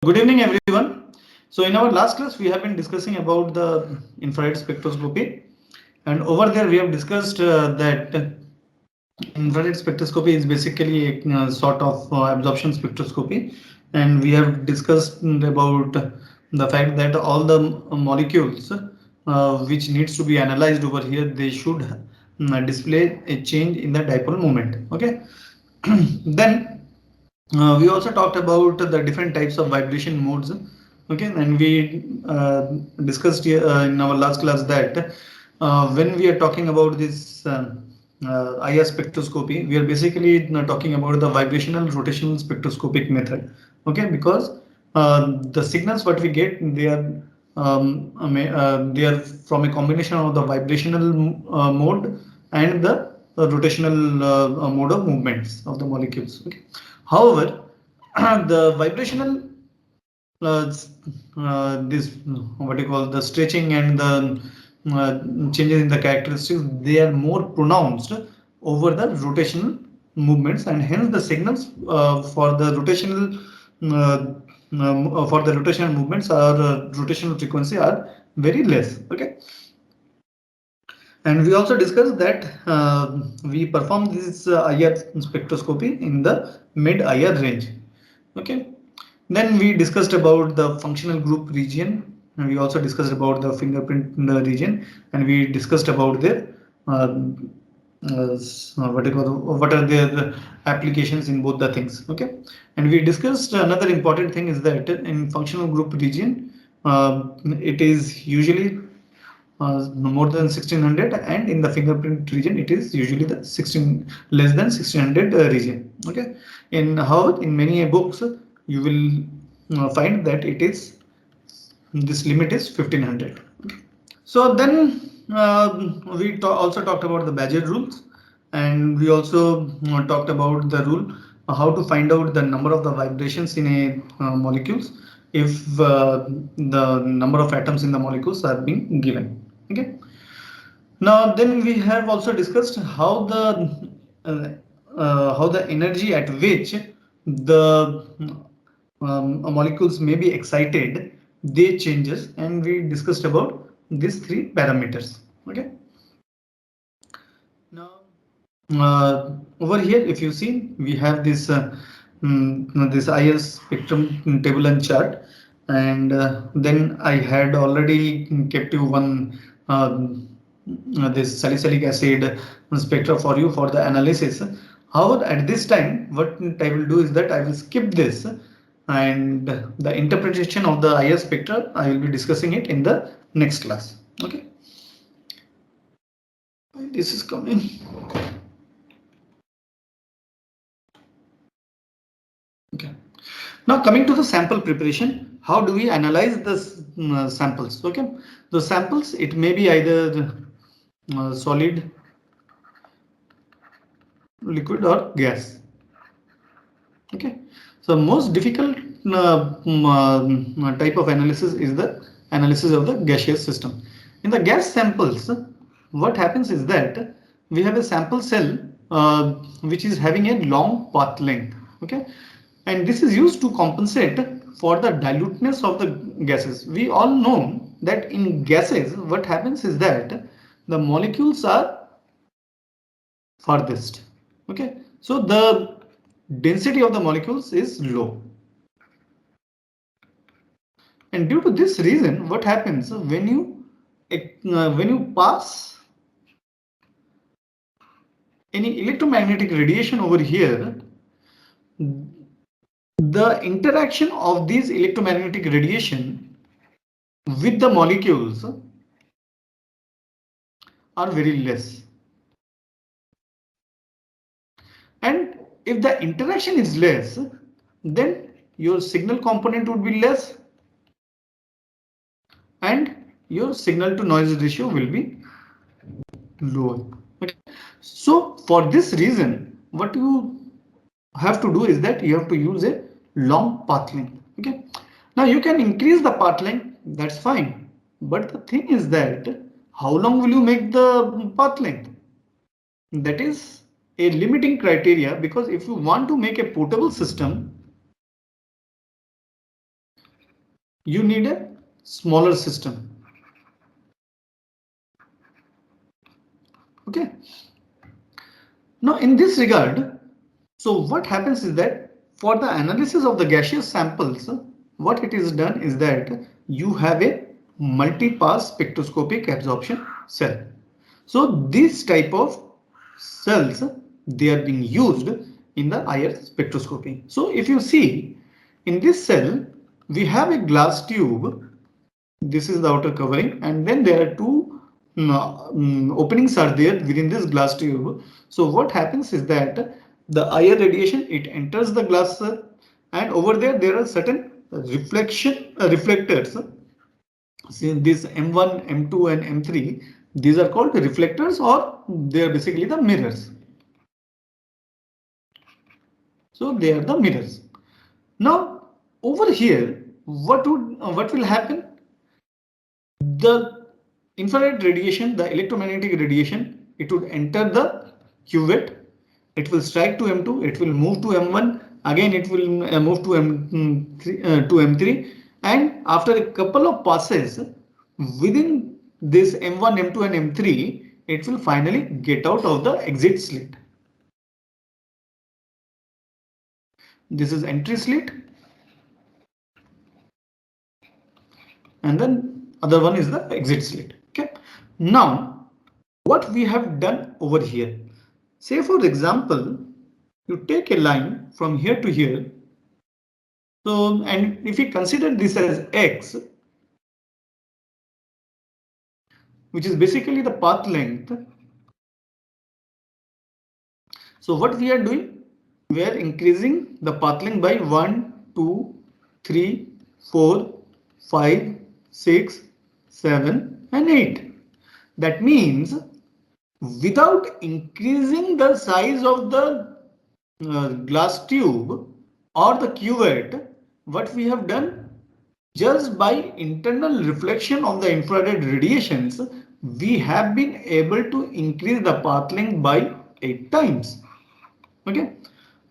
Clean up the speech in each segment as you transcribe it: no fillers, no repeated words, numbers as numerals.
Good evening, everyone. So in our last class, we have been discussing about the infrared spectroscopy, and over there we have discussed that infrared spectroscopy is basically a sort of absorption spectroscopy, and we have discussed about the fact that all the molecules which needs to be analyzed over here, they should display a change in the dipole moment. Okay. Then we also talked about the different types of vibration modes. Okay, and we discussed in our last class that when we are talking about this IR spectroscopy, we are basically talking about the vibrational rotational spectroscopic method. Okay, because the signals what we get, they are from a combination of the vibrational mode and the rotational mode of movements of the molecules. Okay. However, the vibrational this what you call the stretching and the changes in the characteristics, they are more pronounced over the rotational movements, and hence the signals for the rotational movements or rotational frequency are very less. Okay. And we also discussed that we perform this IR spectroscopy in the mid IR range. Okay. Then we discussed about the functional group region, and we also discussed about the fingerprint region, and we discussed about their what are their applications in both the things. Okay. And we discussed another important thing is that in functional group region, it is usually more than 1600, and in the fingerprint region it is usually the 16 less than 1600 region. Okay. In how in many books you will find that it is this limit is 1500. Okay. So then we also talked about the Badger rules, and we also talked about the rule how to find out the number of the vibrations in a molecules if the number of atoms in the molecules are being given. Okay. Now then we have also discussed how the energy at which the molecules may be excited, they changes, and we discussed about these three parameters. Okay. Now over here, if you see, we have this this IR spectrum table and chart, and then I had already kept you one this salicylic acid spectra for you for the analysis. However, at this time, what I will do is that I will skip this, and the interpretation of the IR spectra I will be discussing it in the next class. Okay. This is coming. Okay. Now coming to the sample preparation, how do we analyze the samples? Okay, the samples, it may be either solid, liquid, or gas. Okay, so most difficult type of analysis is the analysis of the gaseous system. In the gas samples, what happens is that we have a sample cell which is having a long path length. Okay, and this is used to compensate for the diluteness of the gases. We all know that in gases, what happens is that the molecules are farthest. Okay, so the density of the molecules is low, and due to this reason, what happens when you pass any electromagnetic radiation over here, the interaction of these electromagnetic radiation with the molecules are very less. And if the interaction is less, then your signal component would be less, and your signal to noise ratio will be lower. Okay. So for this reason, what you have to do is that you have to use a long path length. Okay. Now you can increase the path length, that's fine. But the thing is that how long will you make the path length? That is a limiting criteria, because if you want to make a portable system, you need a smaller system. Okay. Now in this regard, so what happens is that for the analysis of the gaseous samples, what it is done is that you have a multi-pass spectroscopic absorption cell. So this type of cells, they are being used in the IR spectroscopy. So if you see in this cell, we have a glass tube. This is the outer covering, and then there are two openings are there within this glass tube. So what happens is that the IR radiation, it enters the glass cell, and over there are certain reflectors. See this M1, M2 and M3, these are called reflectors, or they are basically the mirrors. So they are the mirrors. Now over here, what will happen? The infrared radiation, the electromagnetic radiation, it would enter the cuvette. It will strike to M2. It will move to M1. Again, it will move to M3, and after a couple of passes within this M1, M2, and M3, it will finally get out of the exit slit. This is entry slit, and then other one is the exit slit. Okay. Now, what we have done over here, say for example, you take a line from here to here. So, and if we consider this as X, which is basically the path length. So what we are doing? We are increasing the path length by 1, 2, 3, 4, 5, 6, 7 and 8. That means without increasing the size of the glass tube or the cuvette, what we have done, just by internal reflection of the infrared radiations, we have been able to increase the path length by 8 times. Okay.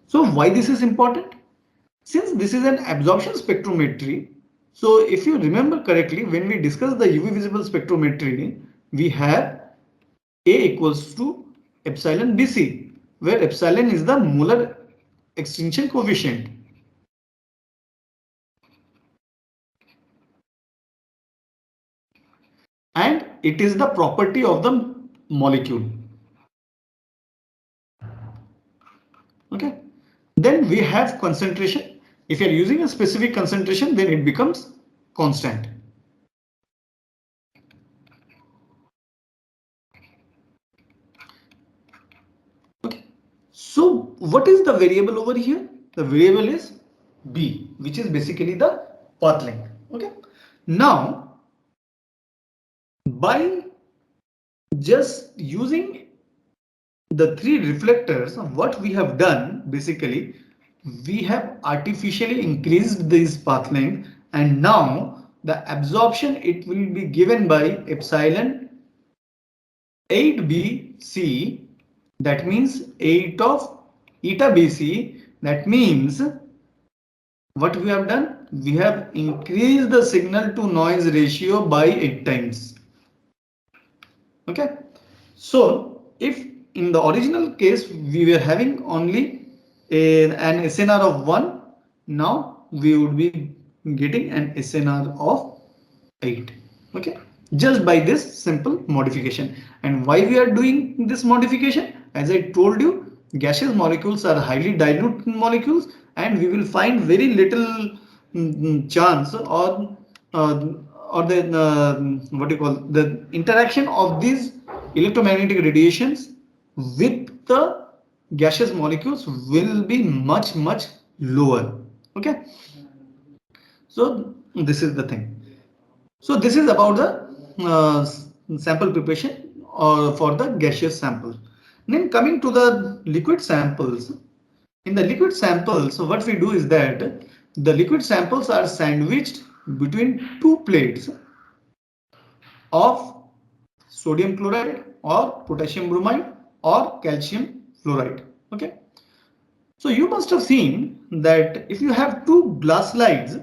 So why this is important? Since this is an absorption spectrometry, so if you remember correctly, when we discussed the UV visible spectrometry, we have A equals to epsilon BC, where epsilon is the molar extinction coefficient. And it is the property of the molecule. Okay. Then we have concentration. If you are using a specific concentration, then it becomes constant. Okay. So what is the variable over here? The variable is B, which is basically the path length. Okay. Now, by just using the three reflectors, what we have done basically, we have artificially increased this path length, and now the absorption, it will be given by epsilon 8bc, that means 8 of eta bc. That means what we have done, we have increased the signal to noise ratio by 8 times. Okay. So if in the original case we were having only an SNR of 1, now we would be getting an SNR of 8. Okay, just by this simple modification. And why we are doing this modification? As I told you, gaseous molecules are highly dilute molecules, and we will find very little chance uh, or the what do you call, the interaction of these electromagnetic radiations with the gaseous molecules will be much lower. Okay, so this is the thing. So this is about the sample preparation for the gaseous sample. Then coming to the liquid samples. In the liquid samples, so what we do is that the liquid samples are sandwiched between two plates of sodium chloride or potassium bromide or calcium fluoride. Okay. So you must have seen that if you have two glass slides,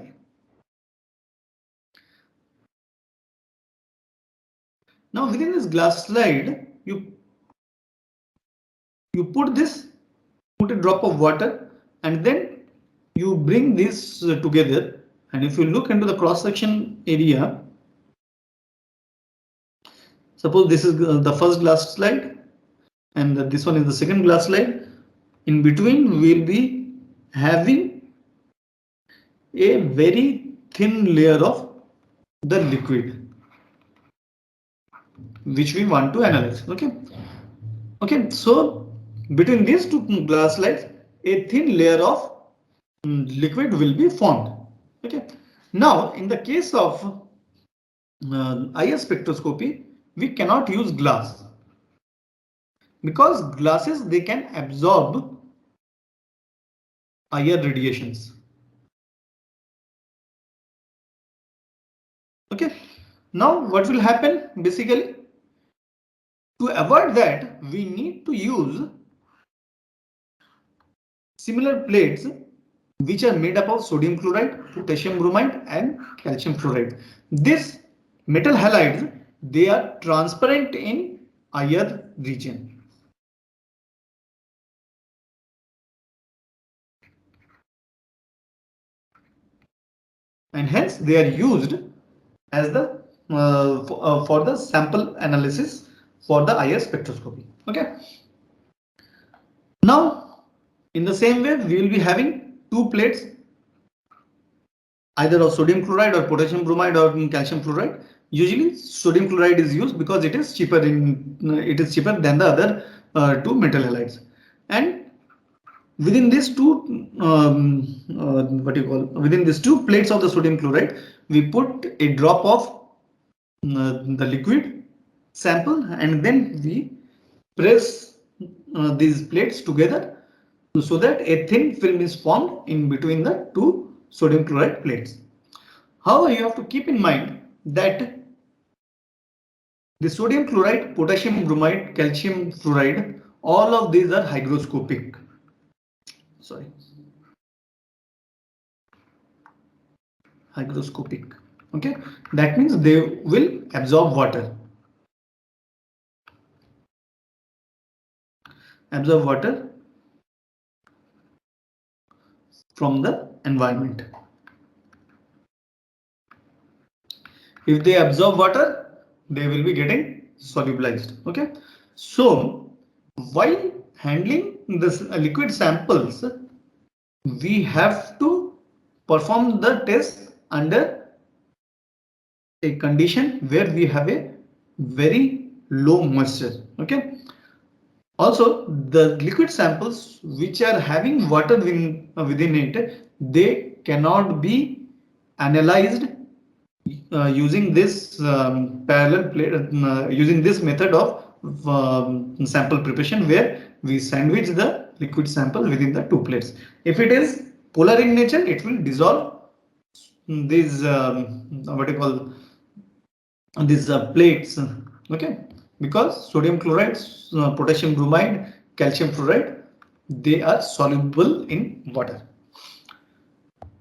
Now within this glass slide, you put a drop of water, and then you bring this together. And if you look into the cross section area, suppose this is the first glass slide and this one is the second glass slide. In between, we'll be having a very thin layer of the liquid which we want to analyze. Okay, so between these two glass slides, a thin layer of liquid will be formed. Okay, now in the case of IR spectroscopy, we cannot use glass because glasses, they can absorb IR radiations. Okay, now what will happen basically? To avoid that, we need to use similar plates which are made up of sodium chloride, potassium bromide, and calcium fluoride. These metal halides, they are transparent in IR region. And hence they are used as the for the sample analysis for the IR spectroscopy. Okay. Now, in the same way, we will be having two plates, either of sodium chloride or potassium bromide or calcium fluoride. Usually sodium chloride is used because it is cheaper than the other two metal halides. And within these two within these two plates of the sodium chloride, we put a drop of the liquid sample, and then we press these plates together so that a thin film is formed in between the two sodium chloride plates. However, you have to keep in mind that the sodium chloride, potassium bromide, calcium fluoride, all of these are hygroscopic. Sorry. Hygroscopic. Okay, that means they will absorb water. Absorb water from the environment. If they absorb water, they will be getting solubilized. Okay, so while handling this liquid samples, we have to perform the test under a condition where we have a very low moisture. Okay, also the liquid samples which are having water within it, they cannot be analyzed using this parallel plate, using this method of sample preparation, where we sandwich the liquid sample within the two plates. If it is polar in nature, it will dissolve these what you call these plates. Okay, because sodium chloride, potassium bromide, calcium fluoride, they are soluble in water.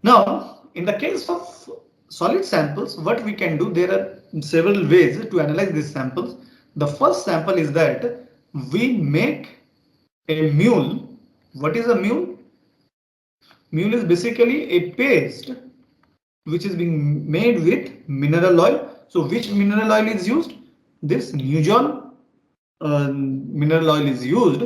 Now, in the case of solid samples, what we can do, there are several ways to analyze these samples. The first sample is that we make a mule. What is a mule? Mule is basically a paste which is being made with mineral oil. So which mineral oil is used? This Nujon mineral oil is used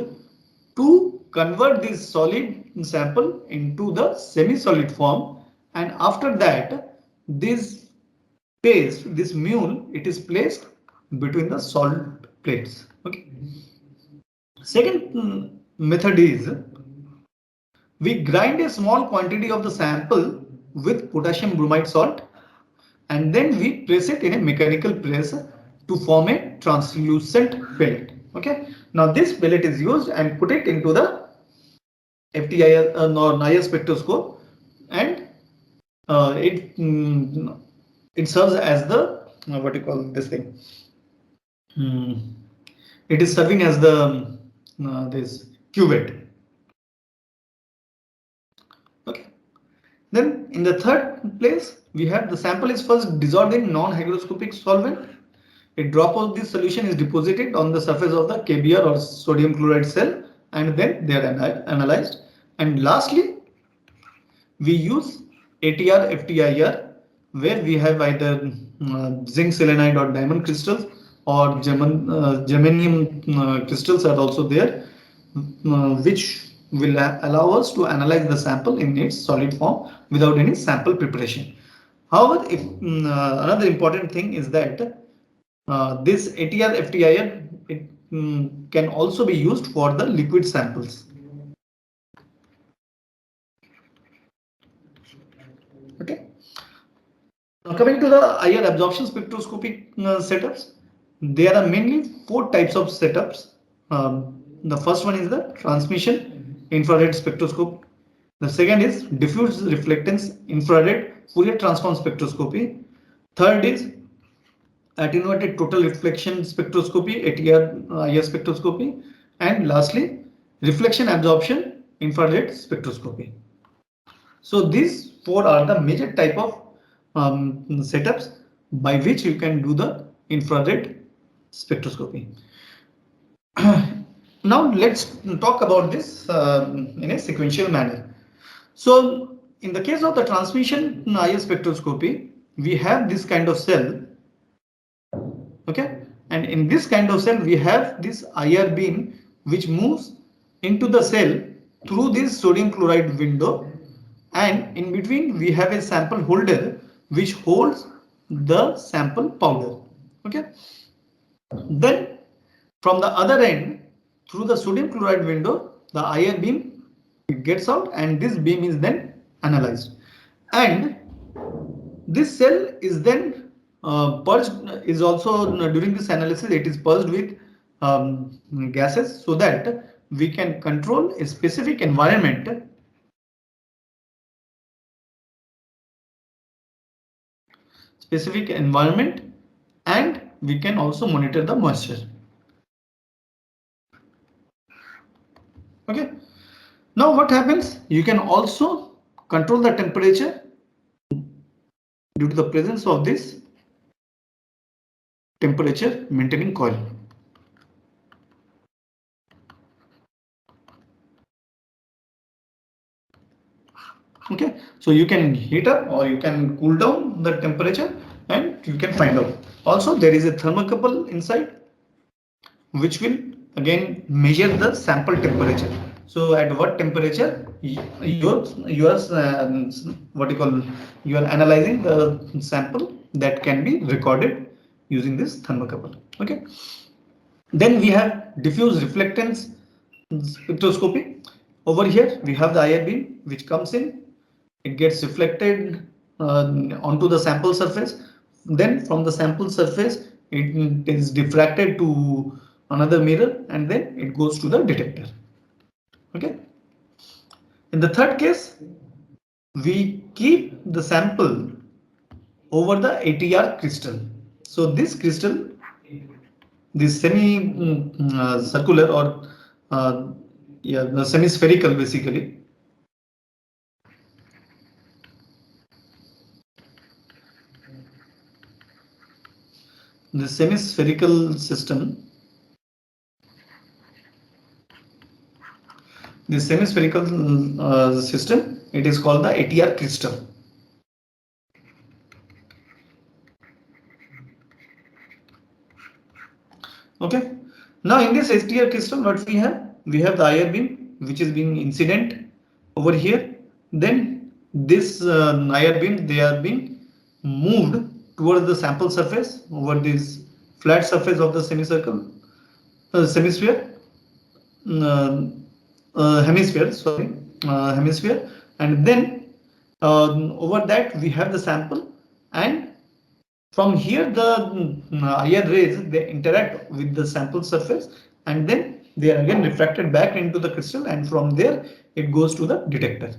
to convert this solid sample into the semi-solid form, and after that this paste, this mule, it is placed between the salt plates. Okay. Second method is we grind a small quantity of the sample with potassium bromide salt, and then we press it in a mechanical press to form a translucent pellet. Okay, now this pellet is used and put it into the FTIR or NIR spectroscope, and it serves as the what you call this thing. It is serving as the this cuvette. Okay. Then in the third place, we have the sample is first dissolved in non-hygroscopic solvent. A drop of this solution is deposited on the surface of the KBr or sodium chloride cell, and then they are analyzed. And lastly, we use ATR FTIR, where we have either zinc selenide or diamond crystals, or germanium crystals are also there, which will allow us to analyze the sample in its solid form without any sample preparation. However, if another important thing is that this ATR FTIR, it can also be used for the liquid samples. Okay. Now coming to the IR absorption spectroscopy setups, there are mainly four types of setups. The first one is the transmission infrared spectroscope. The second is diffuse reflectance infrared Fourier transform spectroscopy. Third is attenuated total reflection spectroscopy, ATR IR spectroscopy. And lastly, reflection absorption infrared spectroscopy. So these four are the major type of setups by which you can do the infrared spectroscopy. Now let's talk about this in a sequential manner. So in the case of the transmission IR spectroscopy, we have this kind of cell. Okay, and in this kind of cell we have this IR beam which moves into the cell through this sodium chloride window, and in between we have a sample holder which holds the sample powder. Okay, then from the other end, through the sodium chloride window, the IR beam gets out, and this beam is then analyzed, and this cell is then purged, is also during this analysis it is purged with gases, so that we can control a specific environment and we can also monitor the moisture. Okay, now what happens, you can also control the temperature due to the presence of this temperature maintaining coil. Okay, so you can heat up or you can cool down the temperature and you can find out. Also, there is a thermocouple inside which will again measure the sample temperature. So at what temperature you are what you call, you are analyzing the sample, that can be recorded using this thermocouple. Okay, then we have diffuse reflectance spectroscopy. Over here we have the IR beam which comes in, it gets reflected onto the sample surface, then from the sample surface it is diffracted to another mirror, and then it goes to the detector. Okay, in the third case we keep the sample over the ATR crystal. So this crystal, this semi circular or yeah, the semi spherical, basically the semi-spherical system, this semi-spherical system, it is called the ATR crystal. Okay, now in this ATR crystal, what we have the IR beam which is being incident over here. Then this IR beam, they are being moved towards the sample surface over this flat surface of the semicircle hemisphere, hemisphere, and then over that we have the sample, and from here the IR rays, they interact with the sample surface, and then they are again refracted back into the crystal, and from there it goes to the detector,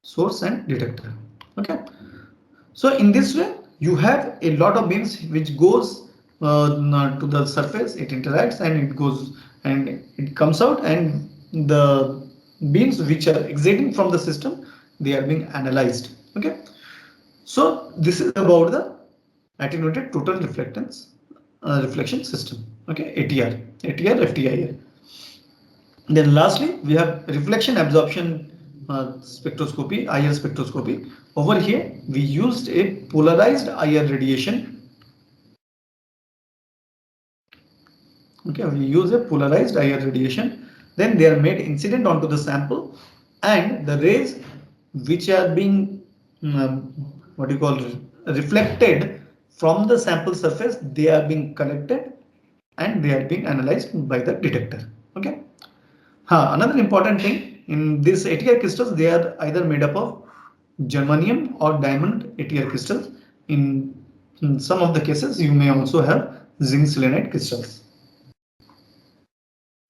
source and detector. Okay, so in this way you have a lot of beams which goes to the surface, it interacts and it goes and it comes out, and the beams which are exiting from the system, they are being analyzed. Okay, so this is about the attenuated total reflectance reflection system. Okay, ATR, FTIR. Then lastly, we have reflection absorption spectroscopy, IR spectroscopy. Over here, we used a polarized IR radiation. Okay, we use a polarized IR radiation. Then they are made incident onto the sample, and the rays which are being what you call reflected from the sample surface, they are being collected and they are being analyzed by the detector. Okay. Another important thing in these ATR crystals, they are either made up of germanium or diamond ATR crystals. In some of the cases, you may also have zinc selenide crystals.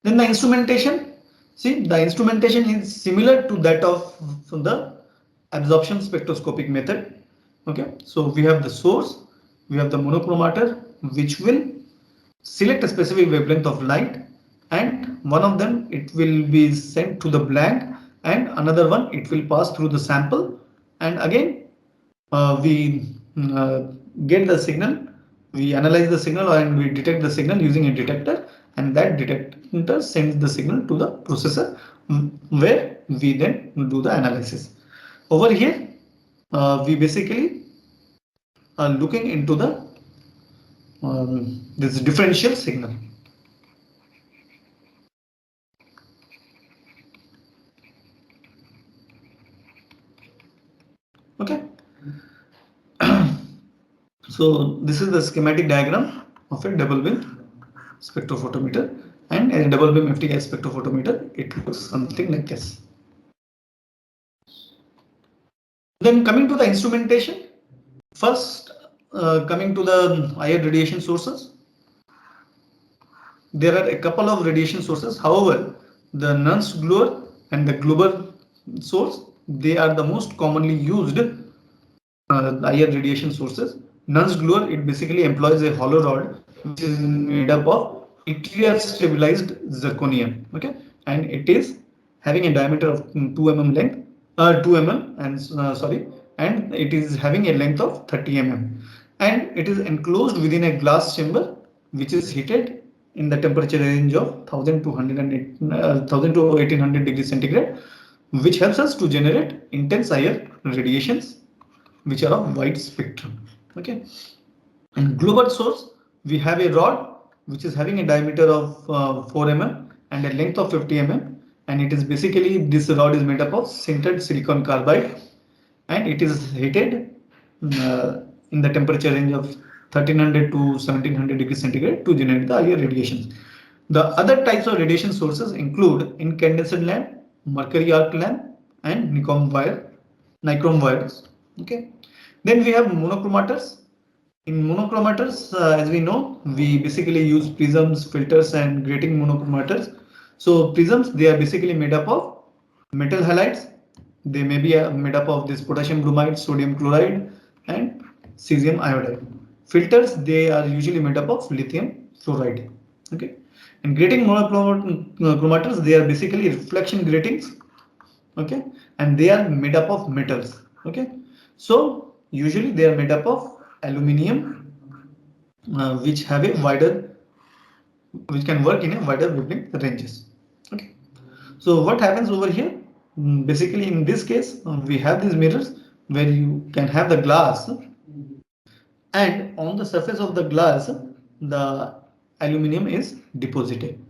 Then the instrumentation, see the instrumentation is similar to that of the absorption spectroscopic method. Okay, so we have the source, we have the monochromator, which will select a specific wavelength of light, and one of them it will be sent to the blank, and another one it will pass through the sample, and again we get the signal, we analyze the signal and we detect the signal using a detector, and that detector sends the signal to the processor where we then do the analysis. Over here we basically are looking into the this differential signal. Okay. So this is the schematic diagram of a double beam spectrophotometer, and a double beam FTI spectrophotometer, it looks something like this. Then coming to the instrumentation, first coming to the IR radiation sources, there are a couple of radiation sources. However, the Nernst glue and the Glober source, they are the most commonly used IR radiation sources. Nernst glue, it basically employs a hollow rod which is made up of yttrium stabilized zirconium. Okay, and it is having a diameter of 2 mm length, 2 mm, and sorry, and it is having a length of 30 mm, and it is enclosed within a glass chamber which is heated in the temperature range of 1000 to 1800 degrees centigrade, which helps us to generate intense IR radiations which are of wide spectrum. Okay, and global source, we have a rod which is having a diameter of 4 mm and a length of 50 mm, and it is basically, this rod is made up of sintered silicon carbide, and it is heated in the temperature range of 1300 to 1700 degrees centigrade to generate the IR radiations. The other types of radiation sources include incandescent lamp, mercury arc lamp, and nichrome wires. Okay, then we have monochromators. In monochromators, as we know, we basically use prisms, filters, and grating monochromators. So prisms, they are basically made up of metal halides. They may be made up of this potassium bromide, sodium chloride, and cesium iodide. Filters, they are usually made up of lithium fluoride. Okay, and grating monochromators, they are basically reflection gratings. Okay, and they are made up of metals. Okay, so usually they are made up of aluminium, which have a wider, which can work in a wider wavelength ranges. Okay, so what happens over here? Basically, in this case, we have these mirrors where you can have the glass, and on the surface of the glass, the aluminium is deposited.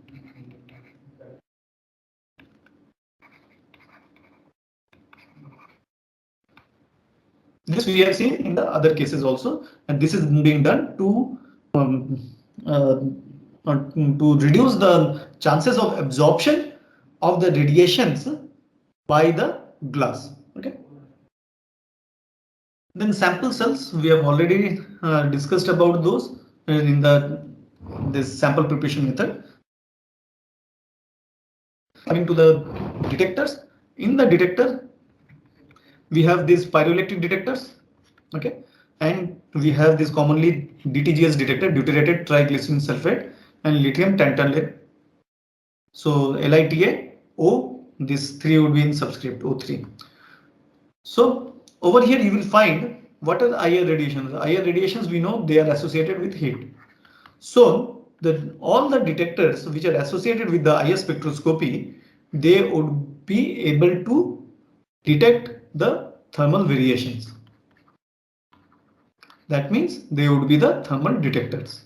This we have seen in the other cases also, and this is being done um, uh, to reduce the chances of absorption of the radiations by the glass. Okay. Then sample cells, we have already discussed about those in the this sample preparation method. Coming to the detectors, in the detector we have these pyroelectric detectors. Okay, and we have this commonly DTGS detector, deuterated triglycerin sulfate, and lithium tantalate. So LITA O, this 3 would be in subscript O3. So over here you will find what are the IR radiations? IR radiations, we know they are associated with heat. So all the detectors which are associated with the IR spectroscopy, they would be able to detect the thermal variations. That means they would be the thermal detectors.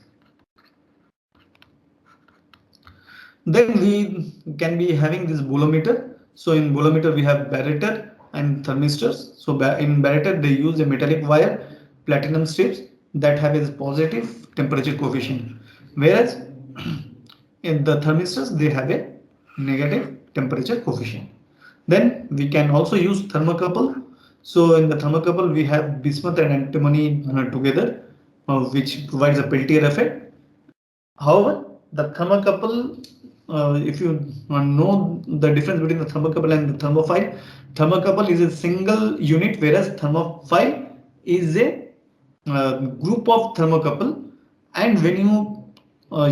Then we can be having this bolometer. So in bolometer we have barretter and thermistors. So in barretter they use a metallic wire, platinum strips that have a positive temperature coefficient, whereas in the thermistors they have a negative temperature coefficient. Then we can also use thermocouple. So in the thermocouple we have bismuth and antimony together, which provides a Peltier effect. However, the thermocouple, if you know the difference between the thermocouple and the thermophile, thermocouple is a single unit, whereas thermophile is a group of thermocouple. And when you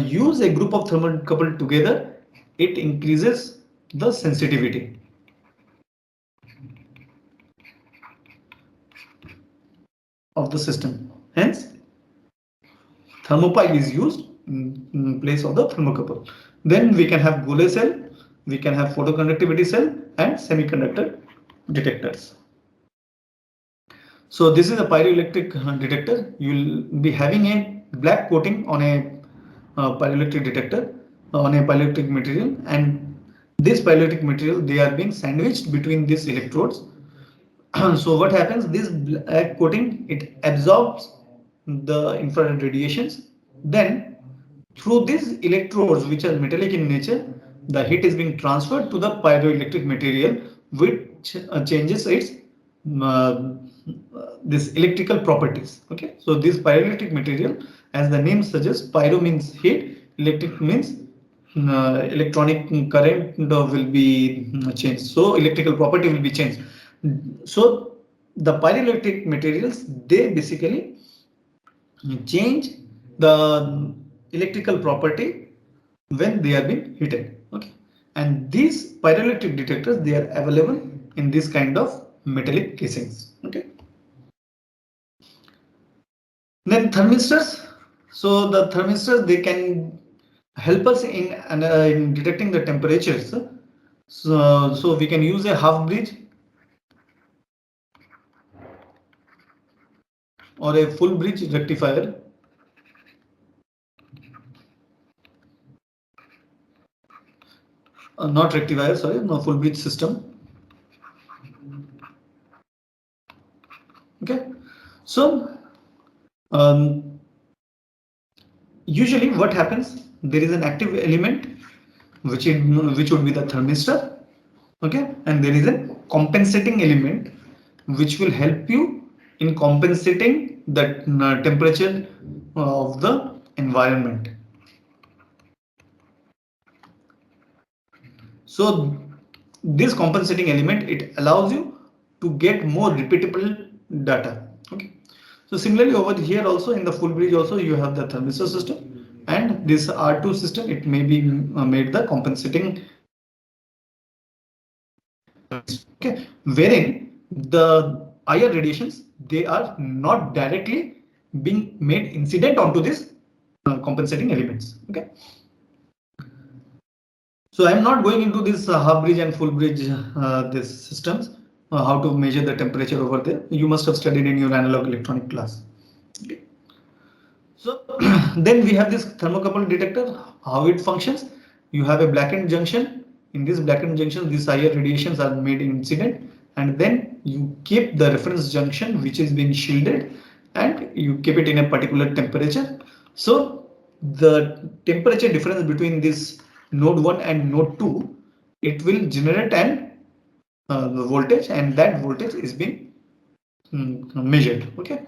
use a group of thermocouple together, it increases the sensitivity of the system. Hence, thermopile is used in place of the thermocouple. Then we can have Goleta cell, we can have photoconductivity cell and semiconductor detectors. So this is a pyroelectric detector. You will be having a black coating on a pyroelectric detector, on a pyroelectric material, and this pyroelectric material, they are being sandwiched between these electrodes. So what happens, this black coating, it absorbs the infrared radiations. Then through these electrodes, which are metallic in nature, the heat is being transferred to the pyroelectric material, which changes its uh, this electrical properties. Okay, so this pyroelectric material, as the name suggests, pyro means heat, electric means electronic current will be changed, so electrical property will be changed. So the pyroelectric materials, they basically change the electrical property when they are being heated. Okay, and these pyroelectric detectors, they are available in this kind of metallic casings. Okay, then thermistors. So the thermistors, they can help us in detecting the temperatures. So we can use a half bridge or a full bridge rectifier. Not rectifier, sorry, no, full bridge system. Okay, so usually what happens, there is an active element which would be the thermistor. Okay, and there is a compensating element which will help you in compensating the temperature of the environment. So this compensating element, it allows you to get more repeatable data. Okay, so similarly over here also in the full bridge also you have the thermistor system, and this R2 system, it may be made the compensating, okay, wherein the IR radiations, they are not directly being made incident onto this compensating elements. Okay, so I'm not going into this half bridge and full bridge this systems, how to measure the temperature over there. You must have studied in your analog electronic class. Okay. So then we have this thermocouple detector, how it functions. You have a blackened junction. In this blackened junction, these IR radiations are made incident, and then you keep the reference junction which is being shielded, and you keep it in a particular temperature. So the temperature difference between this node 1 and node 2, it will generate an voltage, and that voltage is being measured. Okay.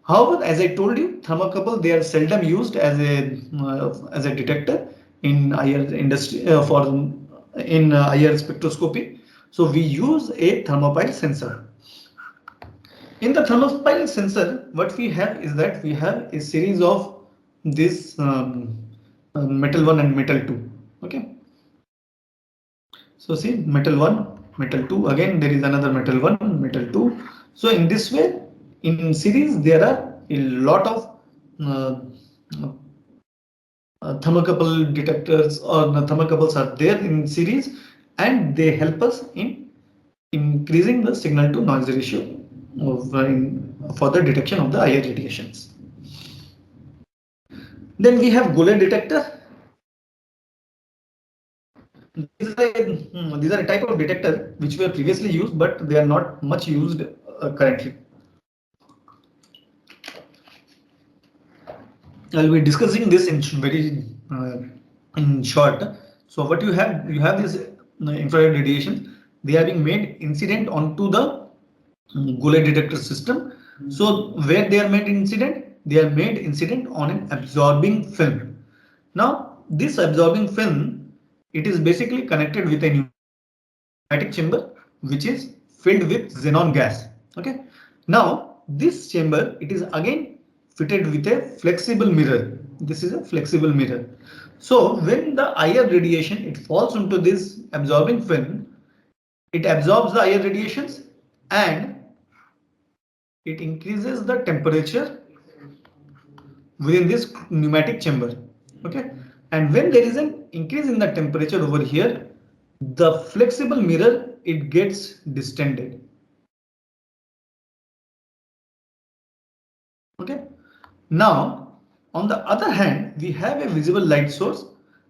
However, as I told you, thermocouple, they are seldom used as a detector in IR industry for in IR spectroscopy. So we use a thermopile sensor. In the thermopile sensor, what we have is that we have a series of this metal 1 and metal 2. Okay. So see, metal 1, metal 2, again there is another metal 1, metal 2. So in this way, in series there are a lot of uh, thermocouple detectors or thermocouples are there in series, and they help us in increasing the signal to noise ratio for the detection of the IR radiations. Then we have Goleta detector. These are a type of detector which were previously used, but they are not much used currently. I'll be discussing this in very in short. So what you have this infrared radiation. They are being made incident onto the Goleta detector system. So where they are made incident? They are made incident on an absorbing film. Now this absorbing film, it is basically connected with a pneumatic chamber which is filled with xenon gas. Okay. Now this chamber, it is again fitted with a flexible mirror. This is a flexible mirror. So when the IR radiation, it falls into this absorbing film, it absorbs the IR radiations and it increases the temperature within this pneumatic chamber. Okay. And when there is an increase in the temperature over here, the flexible mirror, it gets distended. Okay. Now on the other hand, we have a visible light source.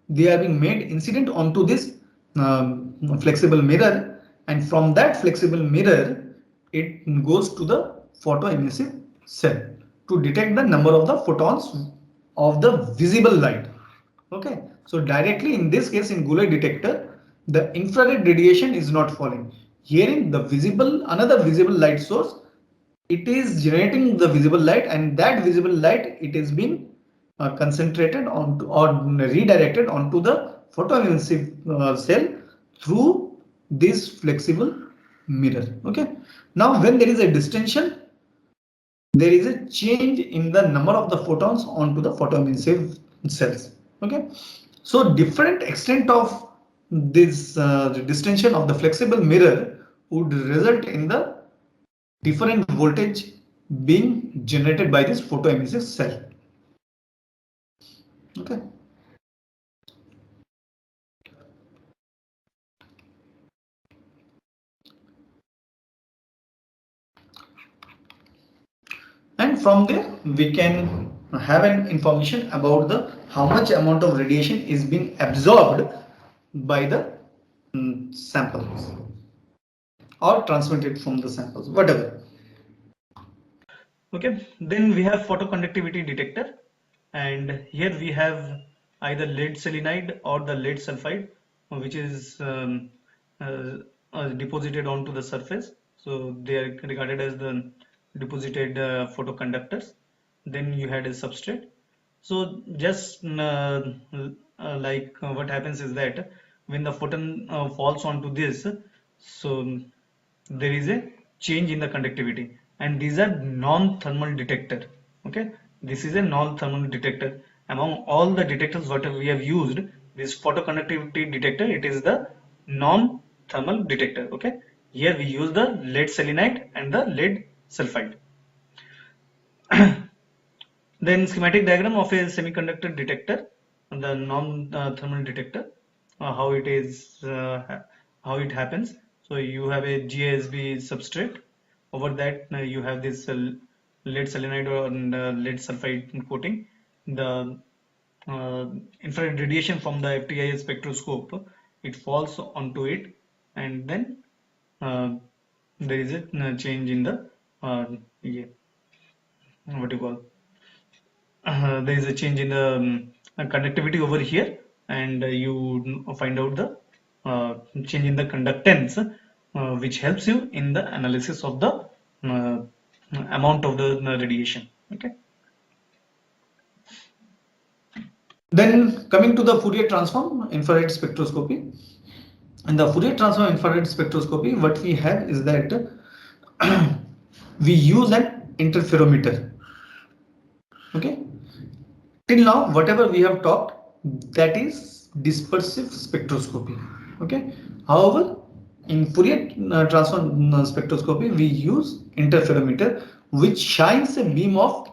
They are being made incident onto this flexible mirror, and from that flexible mirror it goes to the photoemissive cell to detect the number of the photons of the visible light. Okay, so directly in this case in Goleta detector, the infrared radiation is not falling. Here in the visible, another visible light source, it is generating the visible light, and that visible light, it is being concentrated on or redirected onto the photoemissive cell through this flexible mirror. Okay, now when there is a distension, there is a change in the number of the photons onto the photoemissive cells. Okay, so different extent of this distension of the flexible mirror would result in the different voltage being generated by this photoemissive cell. Okay. And from there we can have an information about the how much amount of radiation is being absorbed by the samples or transmitted from the samples, whatever. Okay, then we have photoconductivity detector, and here we have either lead selenide or the lead sulfide, which is deposited onto the surface. So they are regarded as the deposited photoconductors. Then you had a substrate. So just what happens is that when the photon falls onto this, so there is a change in the conductivity, and these are non-thermal detector. Okay, this is a non-thermal detector. Among all the detectors what we have used, this photoconductivity detector, it is the non-thermal detector. Okay, here we use the lead selenide and the lead sulfide. Then schematic diagram of a semiconductor detector, the non-thermal detector, how it is, how it happens. So you have a GASB substrate. Over that you have this lead selenide or lead sulfide coating. The infrared radiation from the FTIR spectroscope, it falls onto it, and then uh, there is a change in the yeah, what do you call, there is a change in the conductivity over here, and you find out the change in the conductance, which helps you in the analysis of the uh, amount of the radiation. Okay. Then coming to the Fourier transform infrared spectroscopy. In the Fourier transform infrared spectroscopy, what we have is that we use an interferometer. Okay. Till now, whatever we have talked, that is dispersive spectroscopy. Okay. However, in Fourier transform spectroscopy, we use interferometer. which shines a beam of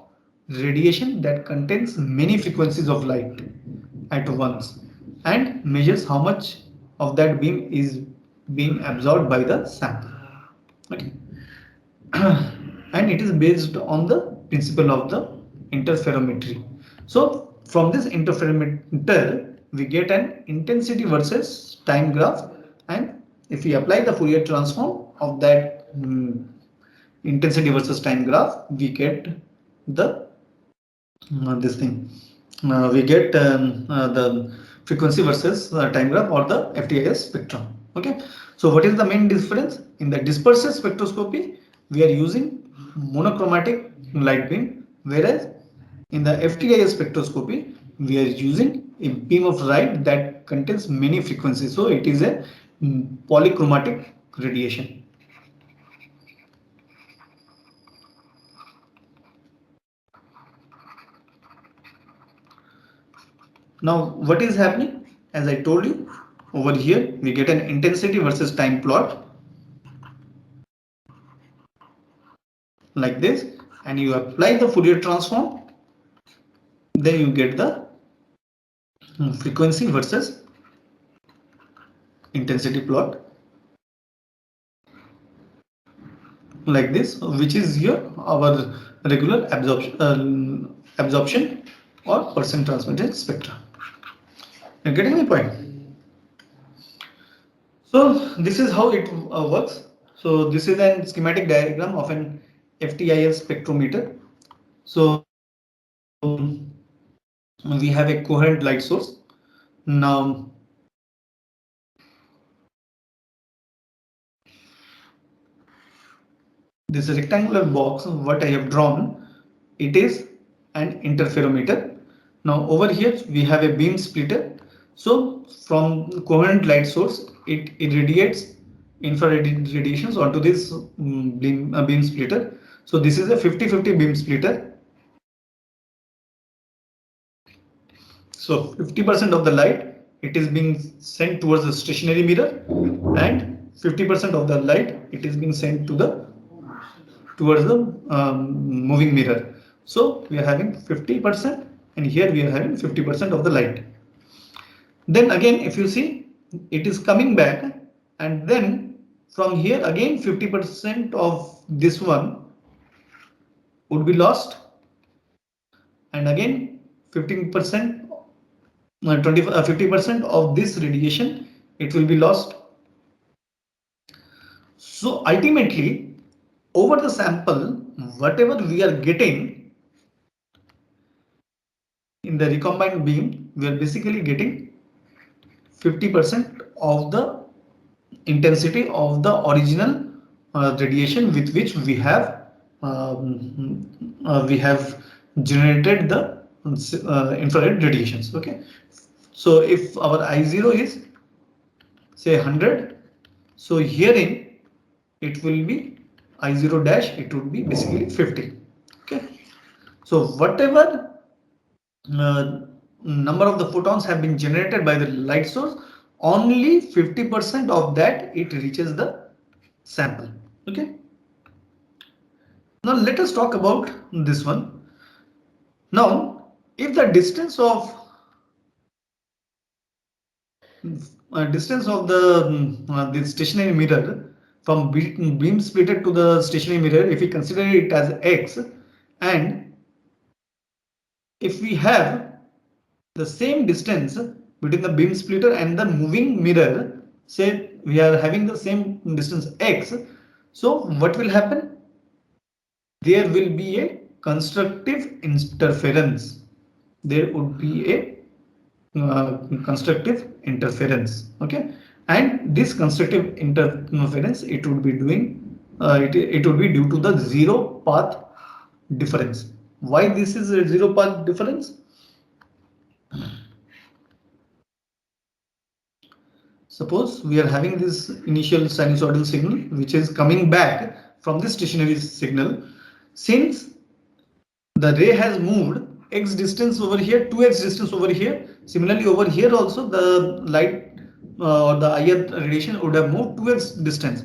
radiation that contains many frequencies of light at once and measures how much of that beam is being absorbed by the sample. Okay. And it is based on the principle of the interferometry. So from this interferometer we get an intensity versus time graph, and if we apply the Fourier transform of that intensity versus time graph, we get the this thing. We get the frequency versus time graph or the FTIS spectrum. Okay. So what is the main difference? In the dispersed spectroscopy, we are using monochromatic light beam, whereas in the FTIS spectroscopy, we are using a beam of light that contains many frequencies. So it is a polychromatic radiation. Now, what is happening? As I told you, over here we get an intensity versus time plot like this, and you apply the Fourier transform, then you get the frequency versus intensity plot like this, which is here our regular absorption or percent transmitted spectra. You're getting my point? So this is how it works. So this is a schematic diagram of an FTIS spectrometer. So we have a coherent light source. Now this rectangular box, what I have drawn, it is an interferometer. Now over here we have a beam splitter. So from coherent light source, it irradiates infrared radiations onto this beam splitter. So this is a 50-50 beam splitter. So 50% of the light, it is being sent towards the stationary mirror, and 50% of the light, it is being sent to the towards the moving mirror. So we are having 50%, and here we are having 50% of the light. Then again, if you see, it is coming back, and then from here again 50% of this one would be lost, and again 15%, 50% of this radiation, it will be lost. So ultimately, over the sample, whatever we are getting in the recombined beam, we are basically getting 50% of the intensity of the original radiation with which we have generated the infrared radiations. Okay, so if our I0 is say 100, so herein it will be I0 dash, it would be basically 50. Okay, so whatever number of the photons have been generated by the light source, only 50% of that it reaches the sample. Okay, now let us talk about this one. Now if the distance of the stationary mirror from beam splitter to the stationary mirror, if we consider it as x, and if we have the same distance between the beam splitter and the moving mirror, say we are having the same distance x, so what will happen? There will be a constructive interference. There would be a constructive interference. Okay, and this constructive interference, it would be doing it would be due to the zero path difference. Why this is a zero path difference? Suppose we are having this initial sinusoidal signal which is coming back from the stationary signal. Since the ray has moved x distance over here, 2x distance over here, similarly over here also the light or the IR radiation would have moved 2x distance.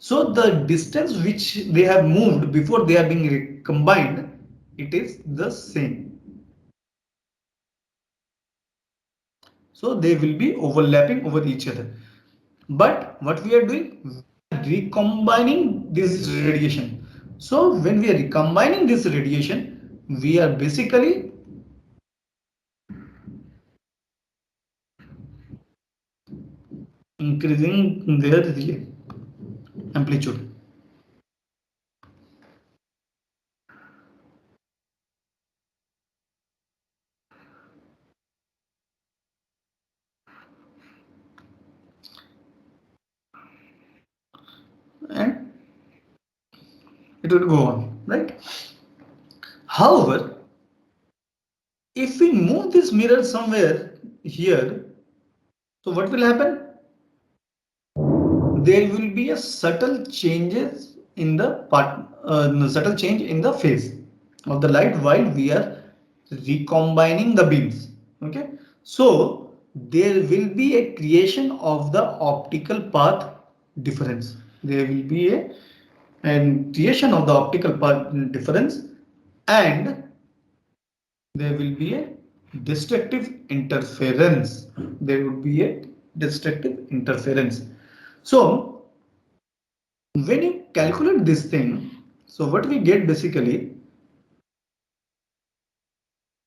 So the distance which they have moved before they are being combined, it is the same. So they will be overlapping over each other. But what we are doing, recombining this radiation. So when we are recombining this radiation, we are basically increasing their amplitude. And it will go on, right? However, if we move this mirror somewhere here, so what will happen? There will be a subtle changes in the subtle change in the phase of the light while we are recombining the beams. Okay, so there will be a creation of the optical path difference. There will be a creation of the optical path difference, and there will be a destructive interference. There would be a destructive interference. So when you calculate this thing, so what we get basically,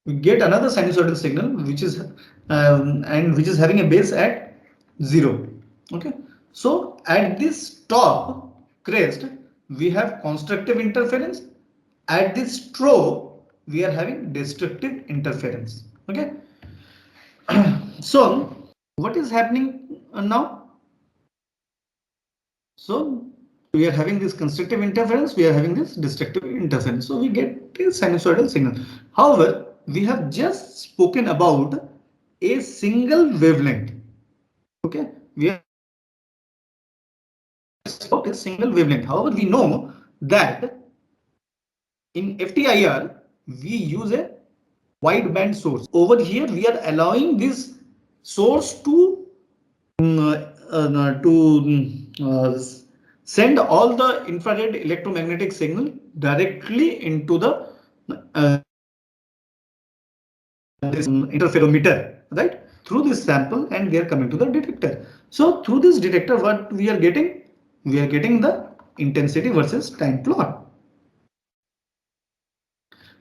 we get another sinusoidal signal which is and which is having a base at 0. Okay, so at this top crest we have constructive interference. At this stroke we are having destructive interference. Okay, so what is happening now? So we are having this constructive interference, we are having this destructive interference. So we get a sinusoidal signal. However, we have just spoken about a single wavelength. Okay, we have about a single wavelength. However, we know that in FTIR we use a wideband source. Over here we are allowing this source to send all the infrared electromagnetic signal directly into the this interferometer, right, through this sample, and they are coming to the detector. So through this detector what we are getting, we are getting the intensity versus time plot.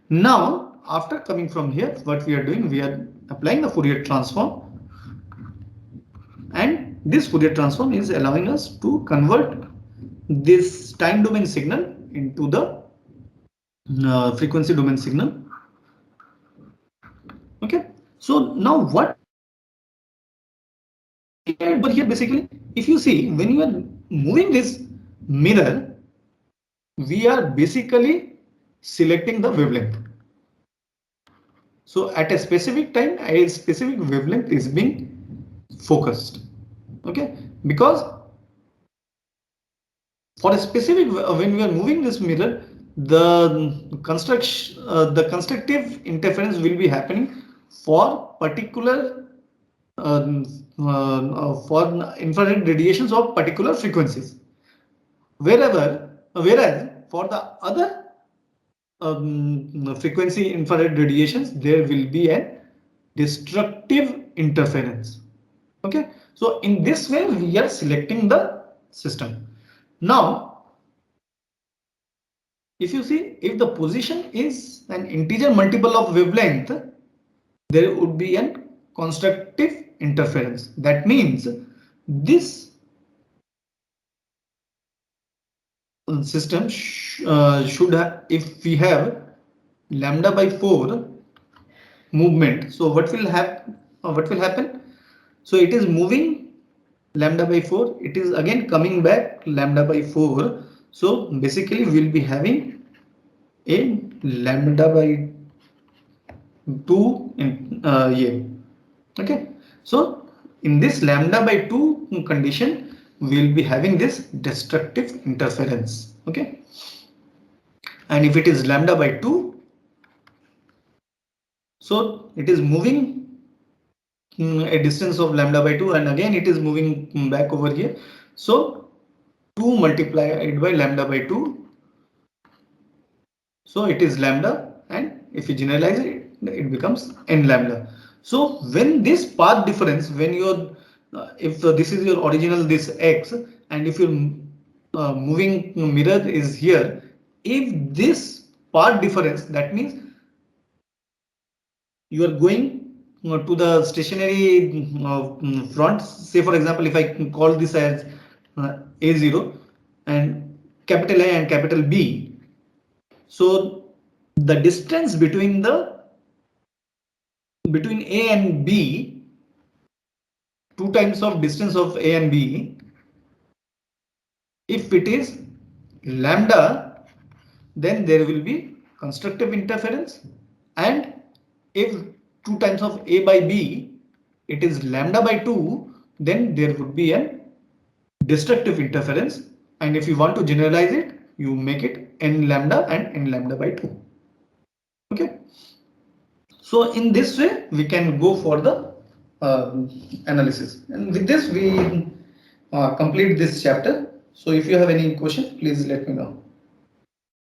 Now after coming from here, what we are doing, we are applying the Fourier transform, and this Fourier transform is allowing us to convert this time domain signal into the frequency domain signal. Okay, so now what over here basically, if you see, when you are moving this mirror, we are basically selecting the wavelength. So at a specific time, a specific wavelength is being focused. Okay, because for a specific when we are moving this mirror, the constructive interference will be happening for particular for infrared radiations of particular frequencies, whereas for the other frequency infrared radiations there will be a destructive interference. Okay, so in this way we are selecting the system. Now if you see, if the position is an integer multiple of wavelength, there would be an constructive interference. That means this system should have, if we have lambda by 4 movement, so what will happen? So it is moving lambda by 4, it is again coming back lambda by 4. So basically we'll be having a lambda by 2 in yeah. Okay, so in this lambda by 2 condition we will be having this destructive interference. Okay, and if it is lambda by 2, so it is moving a distance of lambda by 2, and again it is moving back over here. So 2 multiplied by lambda by 2. So it is lambda, and if you generalize it, it becomes n lambda. So when this path difference, when you're if this is your original this x, and if your moving mirror is here, if this path difference, that means you are going to the stationary front. Say for example, if I call this as A0 and capital A and capital B, so the distance between A and B, 2 times of distance of A and B, if it is lambda, then there will be constructive interference, and if 2 times of A by B, it is lambda by 2, then there would be an destructive interference, and if you want to generalize it, you make it n lambda and n lambda by 2. Okay, so in this way we can go for the analysis, and with this we complete this chapter. So if you have any question, please let me know.